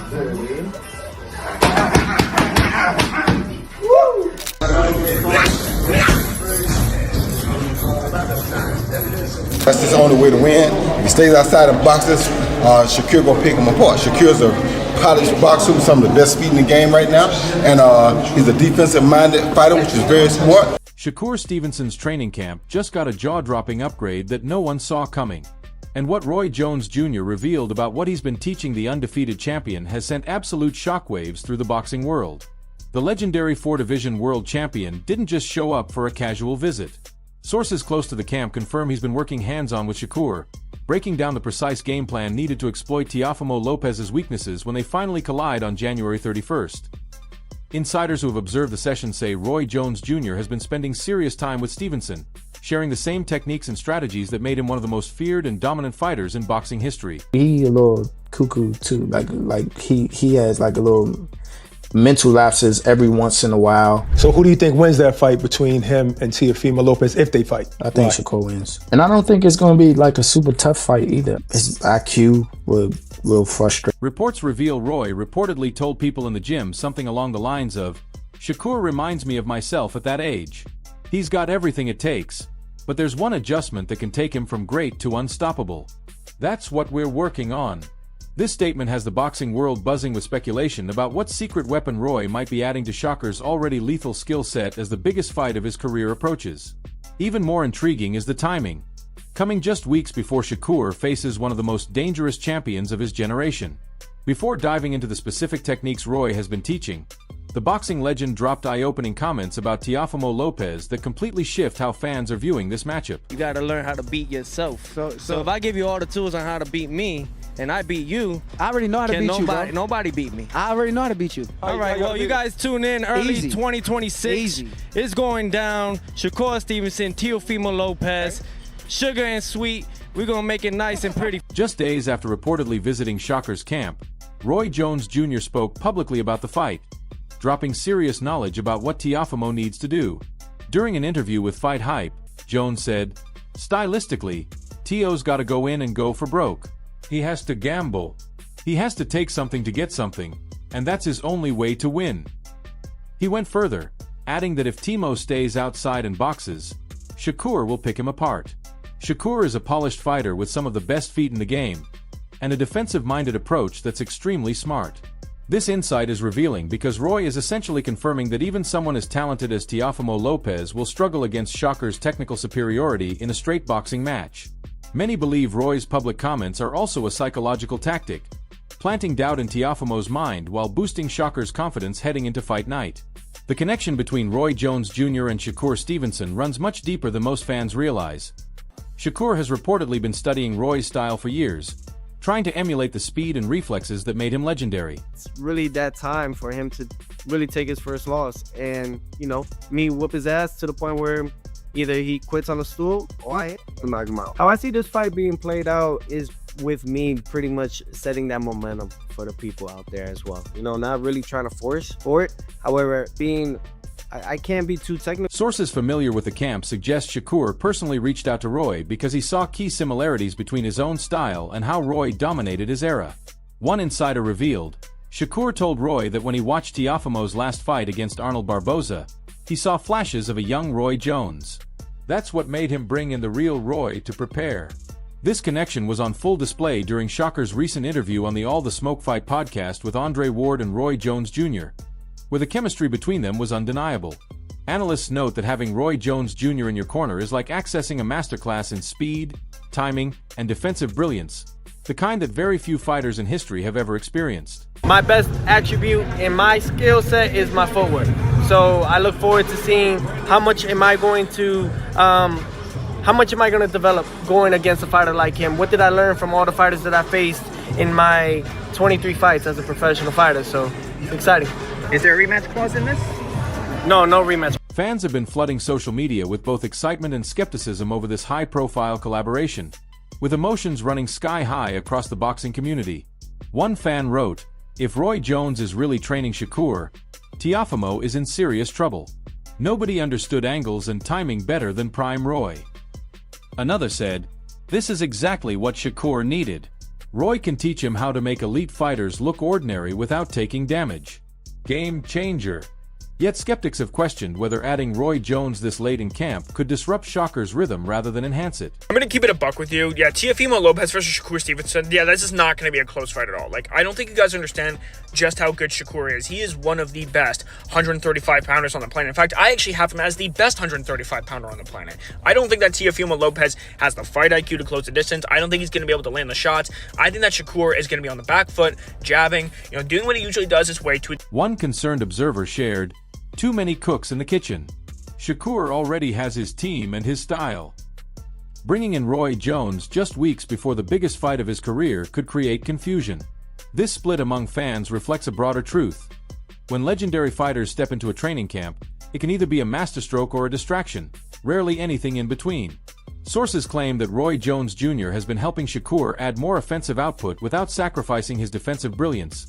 That's his only way to win. If he stays outside of boxes, Shakur gonna pick him apart. Shakur's a polished boxer with some of the best feet in the game right now, and he's a defensive-minded fighter, which is very smart. Shakur Stevenson's training camp just got a jaw-dropping upgrade that no one saw coming. And what Roy Jones Jr. revealed about what he's been teaching the undefeated champion has sent absolute shockwaves through the boxing world. The legendary 4-division world champion didn't just show up for a casual visit. Sources close to the camp confirm he's been working hands-on with Shakur, breaking down the precise game plan needed to exploit Teofimo Lopez's weaknesses when they finally collide on January 31st. Insiders who have observed the session say Roy Jones Jr. has been spending serious time with Stevenson, sharing the same techniques and strategies that made him one of the most feared and dominant fighters in boxing history. He a little cuckoo too, like he has like a little mental lapses every once in a while. So who do you think wins that fight between him and Teofimo Lopez if they fight? I think Shakur wins. And I don't think it's going to be like a super tough fight either. His IQ will frustrate. Reports reveal Roy reportedly told people in the gym something along the lines of, "Shakur reminds me of myself at that age. He's got everything it takes, but there's one adjustment that can take him from great to unstoppable. That's what we're working on." This statement has the boxing world buzzing with speculation about what secret weapon Roy might be adding to Shakur's already lethal skill set as the biggest fight of his career approaches. Even more intriguing is the timing, coming just weeks before Shakur faces one of the most dangerous champions of his generation. Before diving into the specific techniques Roy has been teaching, the boxing legend dropped eye-opening comments about Teofimo Lopez that completely shift how fans are viewing this matchup. You gotta learn how to beat yourself. So if I give you all the tools on how to beat me, and I beat you, I already know how to beat you, bro. Nobody beat me. I already know how to beat you. All right, well, you guys tune in early 2026. Easy. It's going down. Shakur Stevenson, Teofimo Lopez, sugar and sweet. We're gonna make it nice and pretty. Just days after reportedly visiting Shakur's camp, Roy Jones Jr. spoke publicly about the fight, dropping serious knowledge about what Teofimo needs to do. During an interview with Fight Hype, Jones said, "Stylistically, Teo's gotta go in and go for broke. He has to gamble. He has to take something to get something, and that's his only way to win." He went further, adding that if Timo stays outside and boxes, Shakur will pick him apart. Shakur is a polished fighter with some of the best feet in the game, and a defensive-minded approach that's extremely smart. This insight is revealing because Roy is essentially confirming that even someone as talented as Teofimo Lopez will struggle against Shakur's technical superiority in a straight boxing match. Many believe Roy's public comments are also a psychological tactic, planting doubt in Teofimo's mind while boosting Shakur's confidence heading into fight night. The connection between Roy Jones Jr. and Shakur Stevenson runs much deeper than most fans realize. Shakur has reportedly been studying Roy's style for years, trying to emulate the speed and reflexes that made him legendary. It's really that time for him to really take his first loss and, me whoop his ass to the point where either he quits on the stool or I knock him out. How I see this fight being played out is with me pretty much setting that momentum for the people out there as well. Not really trying to force for it. However, I can't be too technical. Sources familiar with the camp suggest Shakur personally reached out to Roy because he saw key similarities between his own style and how Roy dominated his era. One insider revealed, Shakur told Roy that when he watched Teofimo's last fight against Arnold Barboza, he saw flashes of a young Roy Jones. That's what made him bring in the real Roy to prepare. This connection was on full display during Shakur's recent interview on the All the Smoke Fight podcast with Andre Ward and Roy Jones Jr., where the chemistry between them was undeniable. Analysts note that having Roy Jones Jr. in your corner is like accessing a masterclass in speed, timing, and defensive brilliance, the kind that very few fighters in history have ever experienced. My best attribute in my skill set is my footwork. So I look forward to seeing how much am I going to develop going against a fighter like him. What did I learn from all the fighters that I faced in my 23 fights as a professional fighter? So exciting. Is there a rematch clause in this? No rematch. Fans have been flooding social media with both excitement and skepticism over this high-profile collaboration, with emotions running sky-high across the boxing community. One fan wrote, "If Roy Jones is really training Shakur, Teofimo is in serious trouble. Nobody understood angles and timing better than Prime Roy." Another said, "This is exactly what Shakur needed. Roy can teach him how to make elite fighters look ordinary without taking damage. Game changer. Yet skeptics have questioned whether adding Roy Jones this late in camp could disrupt Shakur's rhythm rather than enhance it. I'm going to keep it a buck with you. Yeah, Teofimo Lopez versus Shakur Stevenson. Yeah, this is not going to be a close fight at all. Like, I don't think you guys understand just how good Shakur is. He is one of the best 135-pounders on the planet. In fact, I actually have him as the best 135-pounder on the planet. I don't think that Teofimo Lopez has the fight IQ to close the distance. I don't think he's going to be able to land the shots. I think that Shakur is going to be on the back foot, jabbing, doing what he usually does his way to it. One concerned observer shared, "Too many cooks in the kitchen. Shakur already has his team and his style." Bringing in Roy Jones just weeks before the biggest fight of his career could create confusion. This split among fans reflects a broader truth. When legendary fighters step into a training camp, it can either be a masterstroke or a distraction, rarely anything in between. Sources claim that Roy Jones Jr. has been helping Shakur add more offensive output without sacrificing his defensive brilliance,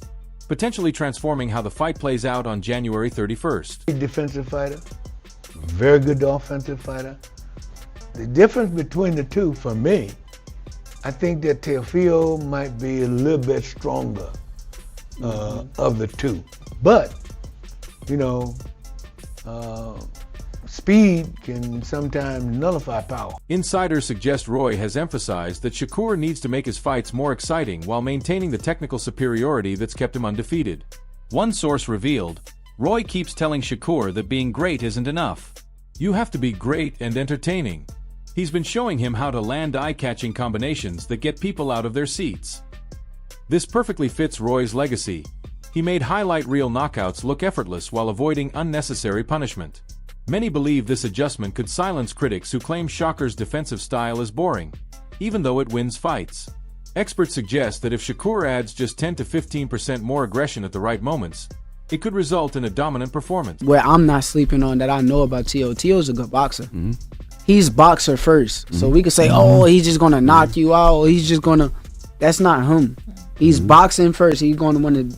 potentially transforming how the fight plays out on January 31st. Defensive fighter, very good offensive fighter. The difference between the two, for me, I think that Teofimo might be a little bit stronger of the two. But, speed can sometimes nullify power. Insiders suggest Roy has emphasized that Shakur needs to make his fights more exciting while maintaining the technical superiority that's kept him undefeated. One source revealed, Roy keeps telling Shakur that being great isn't enough. You have to be great and entertaining. He's been showing him how to land eye-catching combinations that get people out of their seats. This perfectly fits Roy's legacy. He made highlight reel knockouts look effortless while avoiding unnecessary punishment. Many believe this adjustment could silence critics who claim Shakur's defensive style is boring, even though it wins fights. Experts suggest that if Shakur adds just 10 to 15% more aggression at the right moments, it could result in a dominant performance. Where I'm not sleeping on that I know about Teo. Teo's a good boxer. He's boxer first. So we could say, oh, he's just going to knock you out. He's just going to... That's not him. He's boxing first. He's going to want to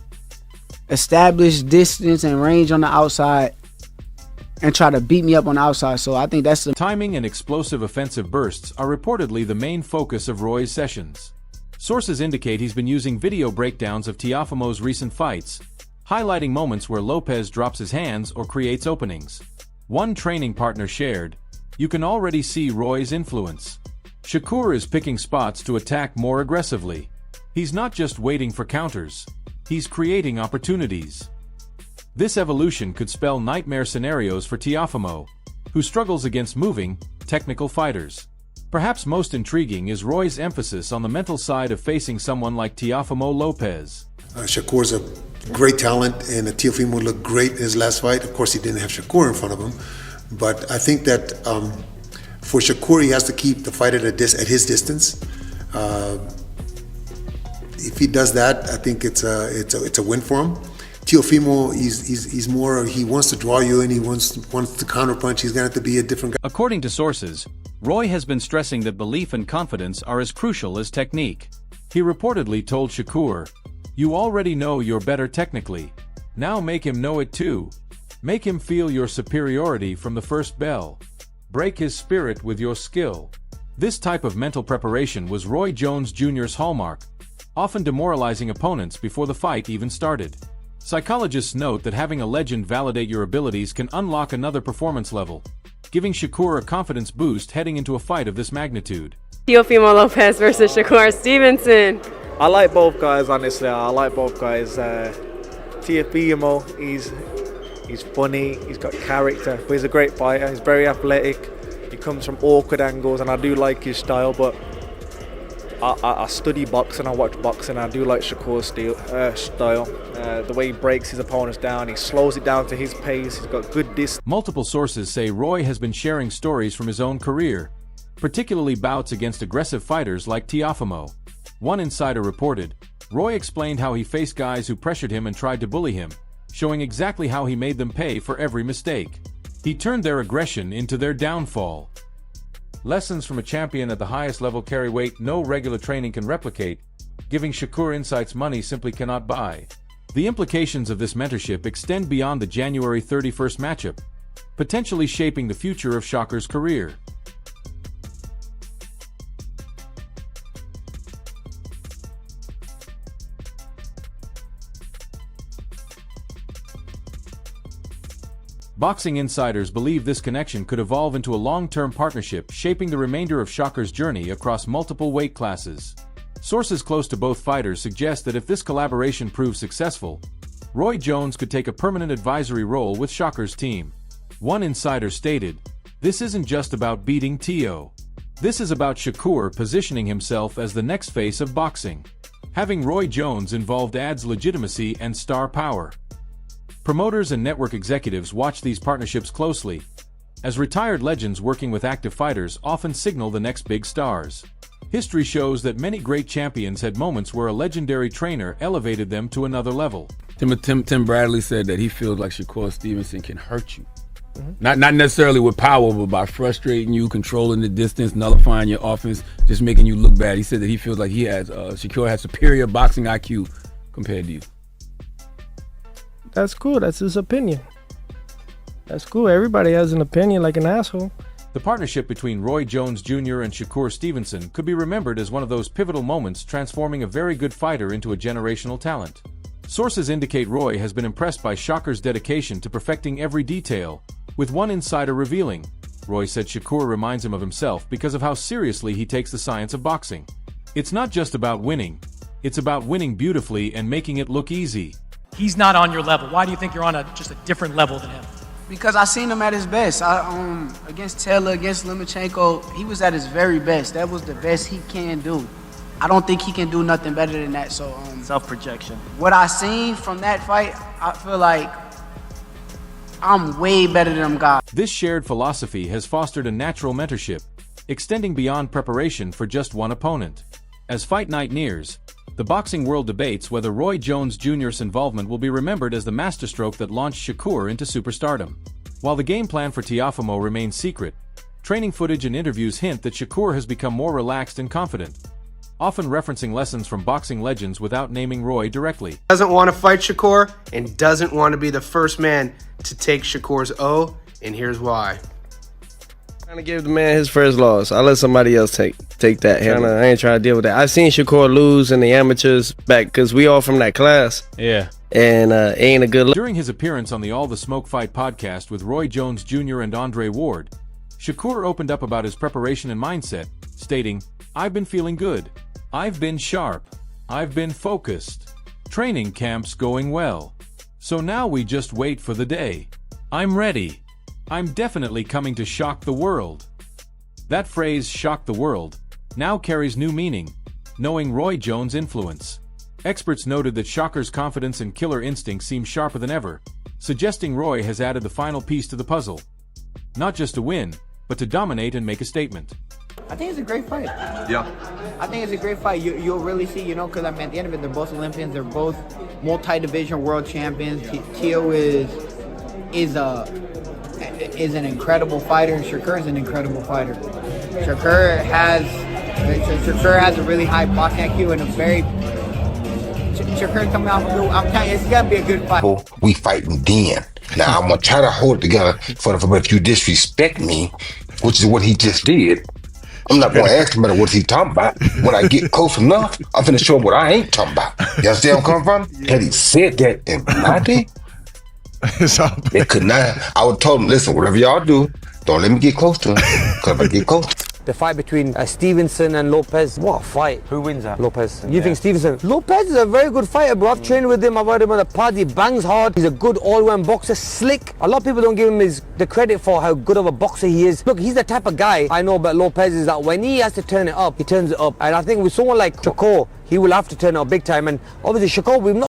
establish distance and range on the outside and try to beat me up on the outside. So I think that's the... Timing and explosive offensive bursts are reportedly the main focus of Roy's sessions. Sources indicate he's been using video breakdowns of Teofimo's recent fights, highlighting moments where Lopez drops his hands or creates openings. One training partner shared, "You can already see Roy's influence. Shakur is picking spots to attack more aggressively. He's not just waiting for counters. He's creating opportunities." This evolution could spell nightmare scenarios for Teofimo, who struggles against moving, technical fighters. Perhaps most intriguing is Roy's emphasis on the mental side of facing someone like Teofimo Lopez. Shakur's a great talent, and Teofimo looked great in his last fight. Of course, he didn't have Shakur in front of him, but I think that for Shakur, he has to keep the fight at his distance. If he does that, I think it's a win for him. Teofimo, he's more, he wants to draw you and he wants to counterpunch. He's going to have to be a different guy. According to sources, Roy has been stressing that belief and confidence are as crucial as technique. He reportedly told Shakur, "You already know you're better technically. Now make him know it too. Make him feel your superiority from the first bell. Break his spirit with your skill." This type of mental preparation was Roy Jones Jr.'s hallmark, often demoralizing opponents before the fight even started. Psychologists note that having a legend validate your abilities can unlock another performance level, giving Shakur a confidence boost heading into a fight of this magnitude. Teofimo Lopez versus Shakur Stevenson. I like both guys, honestly. I like both guys. Teofimo, he's funny, he's got character, but he's a great fighter. He's very athletic. He comes from awkward angles, and I do like his style, but I study boxing, I watch boxing, I do like Shakur's style. The way he breaks his opponents down, he slows it down to his pace, he's got good distance. Multiple sources say Roy has been sharing stories from his own career, particularly bouts against aggressive fighters like Teofimo. One insider reported, Roy explained how he faced guys who pressured him and tried to bully him, showing exactly how he made them pay for every mistake. He turned their aggression into their downfall. Lessons from a champion at the highest level carry weight no regular training can replicate, giving Shakur insights money simply cannot buy. The implications of this mentorship extend beyond the January 31st matchup, potentially shaping the future of Shakur's career. Boxing insiders believe this connection could evolve into a long-term partnership, shaping the remainder of Shakur's journey across multiple weight classes. Sources close to both fighters suggest that if this collaboration proves successful, Roy Jones could take a permanent advisory role with Shakur's team. One insider stated, "This isn't just about beating Teo. This is about Shakur positioning himself as the next face of boxing." Having Roy Jones involved adds legitimacy and star power. Promoters and network executives watch these partnerships closely, as retired legends working with active fighters often signal the next big stars. History shows that many great champions had moments where a legendary trainer elevated them to another level. Tim Bradley said that he feels like Shakur Stevenson can hurt you. Not necessarily with power, but by frustrating you, controlling the distance, nullifying your offense, just making you look bad. He said that he feels like Shakur has superior boxing IQ compared to you. That's cool. That's his opinion. That's cool. Everybody has an opinion like an asshole. The partnership between Roy Jones Jr. and Shakur Stevenson could be remembered as one of those pivotal moments transforming a very good fighter into a generational talent. Sources indicate Roy has been impressed by Shakur's dedication to perfecting every detail, with one insider revealing, Roy said Shakur reminds him of himself because of how seriously he takes the science of boxing. "It's not just about winning, it's about winning beautifully and making it look easy." He's not on your level. Why do you think you're on just a different level than him? Because I seen him at his best. Against Taylor, against Lomachenko, he was at his very best. That was the best he can do. I don't think he can do nothing better than that. So self-projection. What I seen from that fight, I feel like I'm way better than them guys. This shared philosophy has fostered a natural mentorship, extending beyond preparation for just one opponent. As fight night nears, the boxing world debates whether Roy Jones Jr.'s involvement will be remembered as the masterstroke that launched Shakur into superstardom. While the game plan for Teofimo remains secret, training footage and interviews hint that Shakur has become more relaxed and confident, often referencing lessons from boxing legends without naming Roy directly. Doesn't want to fight Shakur and doesn't want to be the first man to take Shakur's O, and here's why. Trying to give the man his first loss. I'll let somebody else take that. I ain't trying to deal with that. I've seen Shakur lose in the amateurs back because we all from that class. Yeah. And ain't a good look. During his appearance on the All the Smoke Fight podcast with Roy Jones Jr. and Andre Ward, Shakur opened up about his preparation and mindset, stating, "I've been feeling good. I've been sharp. I've been focused. Training camp's going well. So now we just wait for the day. I'm ready. I'm definitely coming to shock the world." That phrase, shock the world, now carries new meaning, knowing Roy Jones' influence. Experts noted that Shakur's confidence and killer instinct seem sharper than ever, suggesting Roy has added the final piece to the puzzle. Not just to win, but to dominate and make a statement. I think it's a great fight. Yeah. I think it's a great fight. You'll really see, because at the end of it, they're both Olympians. They're both multi-division world champions. Teo is an incredible fighter, and Shakur is an incredible fighter. Shakur has a really high boxing IQ and Shakur coming out. I'm telling you, it's gonna be a good fight. We fighting then. Now I'm gonna try to hold it together but if you disrespect me, which is what he just did, I'm not gonna ask him about what he talking about. When I get close enough, I'm finna show him what I ain't talking about. You understand where I'm coming from? Had he said that in my day, they could not. I would told him, listen, whatever y'all do, don't let me get close to him. Because if I get close, the fight between Stevenson and Lopez, what a fight. Who wins that? Lopez. You think Stevenson? Lopez is a very good fighter, bro. I've trained with him, I've heard him on the pod, he bangs hard, he's a good all-round boxer, slick. A lot of people don't give him the credit for how good of a boxer he is. Look, he's the type of guy I know about Lopez is that when he has to turn it up, he turns it up. And I think with someone like Shakur, he will have to turn it up big time. And obviously Shakur, we've not